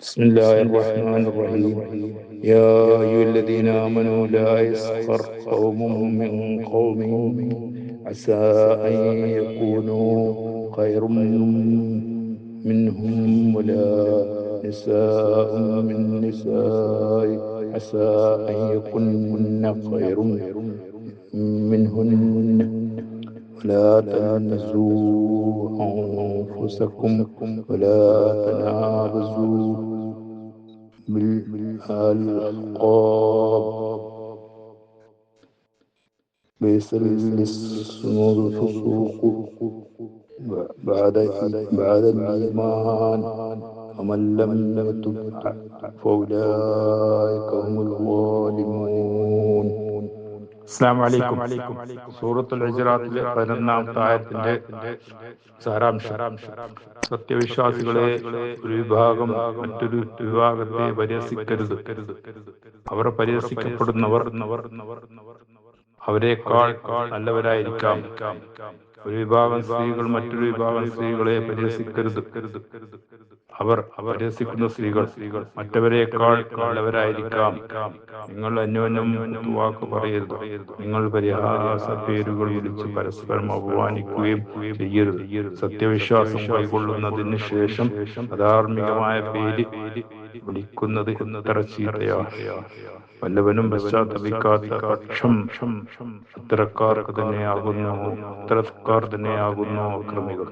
بسم الله الرحمن الرحيم. يا أيها الذين آمنوا لا يسخر قوم من قوم عسى أن يكونوا خيرا منهم ولا نساء من نساء عسى أن يكن خير منهن ولا تلمزوا أنفسكم ولا تنابزوا بالألقاب بئس الاسم الفسوق بعد الإيمان ومن لم يتب فأولئك هم الظالمون. അസ്സലാമു അലൈക്കും. സൂറത്തുൽ ഹുജറാത്തിലെ 11-ാമത്തെ ആയത്തിന്റെ സാരാംശം: സത്യവിശ്വാസികളെ ഒരു വിഭാഗം മറ്റൊരു വിഭാഗത്തെ പരിഹസിക്കരുത്. അവർ പരിഹസിക്കപ്പെടുന്നവർ അവരെക്കാൾ നല്ലവരായിരിക്കാം. ഒരു വിഭാഗം സ്ത്രീകൾ മറ്റൊരു വിഭാഗം സ്ത്രീകളെ പരിഹസിക്കരുത്. അവർ പരിഹസിക്കുന്ന സ്ത്രീകൾ മറ്റവരെക്കാൾ നല്ലവരായിരിക്കാം. നിങ്ങൾ അന്യോന്യം വാക്ക് പറയരുത്. നിങ്ങൾ പരിഹാസ പേരുകൾ വിളിച്ച് പരസ്പരം അപമാനിക്കുകയും ചെയ്യരുത്. സത്യവിശ്വാസം കൈക്കൊള്ളുന്നതിന് ശേഷം അധാർമികമായ പേര് വിളിക്കുന്നത് എത്ര ചീത്തയാണ്. വല്ലവനും പശ്ചാത്തപിക്കാത്ത പക്ഷം അത്തരക്കാർ തന്നെയാകുന്നു അക്രമികൾ.